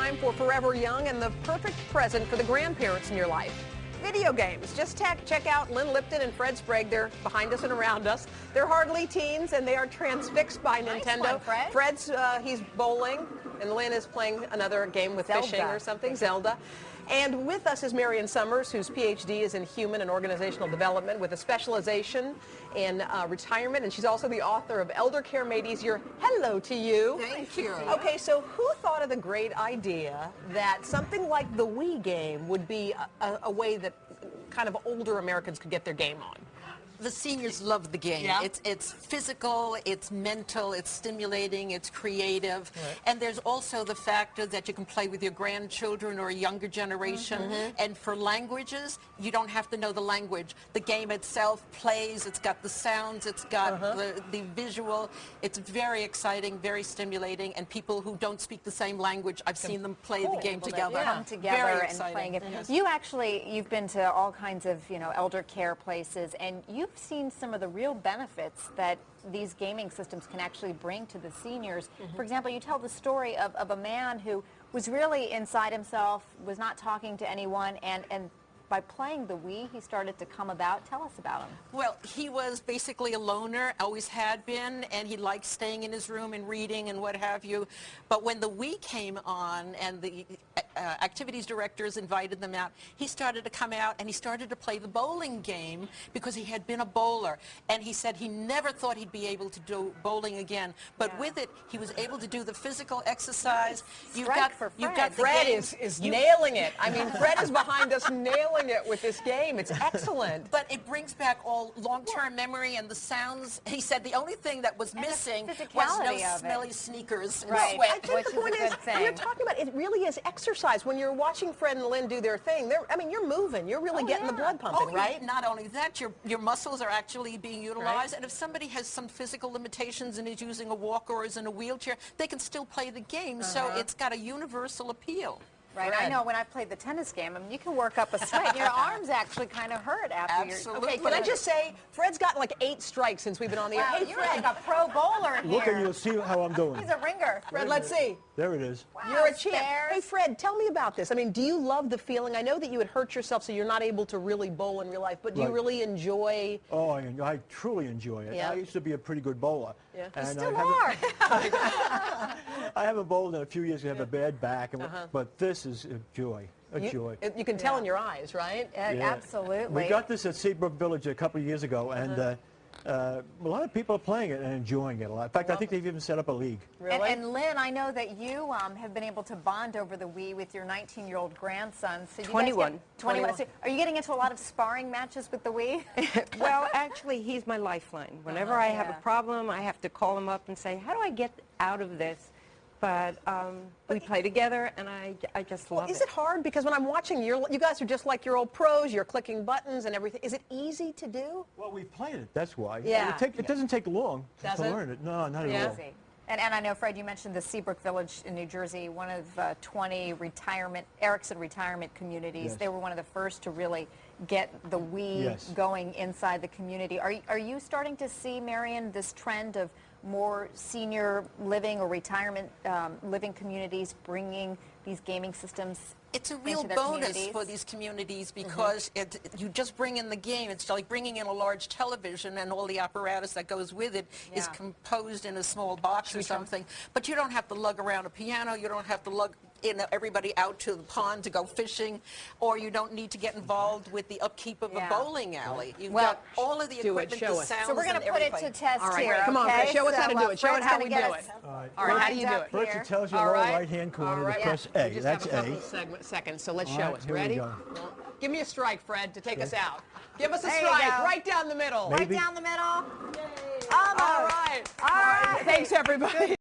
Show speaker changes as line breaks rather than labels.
time for Forever Young and the perfect present for the grandparents in your life. Video games. Just check out Lynn Lipton and Fred Sprague. They're behind us and around us. They're hardly teens, and they are transfixed by Nintendo.
Nice one, Fred.
Fred's, he's bowling, and Lynn is playing another game with fishing or something, Zelda. And with us is Marion Summers, whose PhD is in human and organizational development with a specialization in retirement. And she's also the author of Elder Care Made Easier. Hello to you.
Thank you.
Okay, so who thought of the great idea that something like the Wii game would be a way that kind of older Americans could get their game on?
The seniors love the game.
Yeah.
It's physical, it's mental, it's stimulating, it's creative.
Right.
And there's also the factor that you can play with your grandchildren or a younger generation.
Mm-hmm.
And for languages, you don't have to know the language. The game itself plays, it's got the sounds, it's got the visual. It's very exciting, very stimulating. And people who don't speak the same language, I've seen them play the game together.
Come together and playing it.
Yes.
You've been to all kinds of, elder care places, and you've seen some of the real benefits that these gaming systems can actually bring to the seniors. For example, you tell the story of a man who was really inside himself, was not talking to anyone, and by playing the Wii, he started to come about. Tell us about him.
Well, he was basically a loner, always had been, and he liked staying in his room and reading and what have you. But when the Wii came on and the activities directors invited them out, he started to come out and he started to play the bowling game because he had been a bowler. And he said he never thought he'd be able to do bowling again. But with it, he was able to do the physical exercise. You've got
Fred is nailing it. I mean, Fred is behind us nailing it with this game. It's excellent.
But it brings back all long-term memory and the sounds. He said the only thing that was missing was no smelly sneakers and sweat.
I think the point is, you're talking about, it really is exercise. When you're watching Fred and Lynn do their thing, you're moving. You're really getting the blood pumping, right?
Not only that, your muscles are actually being utilized. And if somebody has some physical limitations and is using a walker or is in a wheelchair, they can still play the game. So it's got a universal appeal.
Right, I know when I played the tennis game, you can work up a sweat. Your arms actually kind of hurt after
Absolutely.
Okay, can I just say, Fred's got like 8 strikes since we've been on the air.
Wow, you're like a pro bowler here.
Look and you'll see how I'm doing.
He's a ringer.
Fred, let's see.
There it is.
Wow,
You're a champ. Hey, Fred, tell me about this. I mean, do you love the feeling? I know that you had hurt yourself, so you're not able to really bowl in real life, but do you really enjoy?
Oh, I truly enjoy it.
Yeah.
I used to be a pretty good bowler.
Yeah.
And
You still are.
I haven't bowled in a few years. I have a bad back, but this is a joy. Joy.
You can tell in your eyes, right?
Absolutely.
We got this at Seabrook Village a couple of years ago, and a lot of people are playing it and enjoying it a lot. In fact, I think they've even set up a league.
Really?
And Lynn, I know that you have been able to bond over the Wii with your 19-year-old grandson. So
21.
21. So are you getting into a lot of sparring matches with the Wii?
Well, actually, he's my lifeline. Whenever I have a problem, I have to call him up and say, how do I get out of this? But we play together, and I just love it.
Is it hard? Because when I'm watching, you guys are just like your old pros. You're clicking buttons and everything. Is it easy to do?
Well, we've played it. That's why.
Yeah.
It doesn't take long to learn it. No, not at all.
And I know, Fred, you mentioned the Seabrook Village in New Jersey, one of 20 Ericsson retirement communities. They were one of the first to really get the Wii going inside the community. Are you starting to see, Marion, this trend of more senior living or retirement living communities bringing these gaming systems?
It's a real bonus for these communities because you just bring in the game. It's like bringing in a large television, and all the apparatus that goes with it is composed in a small box or something. But you don't have to lug around a piano. You don't have to lug everybody out to the pond to go fishing, or you don't need to get involved with the upkeep of a bowling alley. You've got all of the equipment, the sounds,
so we're going to put it to test here.
Come on, Fred, show us how to do it. Show us how we do it.
All right,
how do you do it?
First, it tells you lower right-hand corner to press A.
We just
That's
have a
A.
couple seconds, so let's show us.
Here we
Ready?
go.
Give me a strike, Fred, to take us out. Give us a strike right down the middle.
Right down the middle.
All right. Thanks, everybody.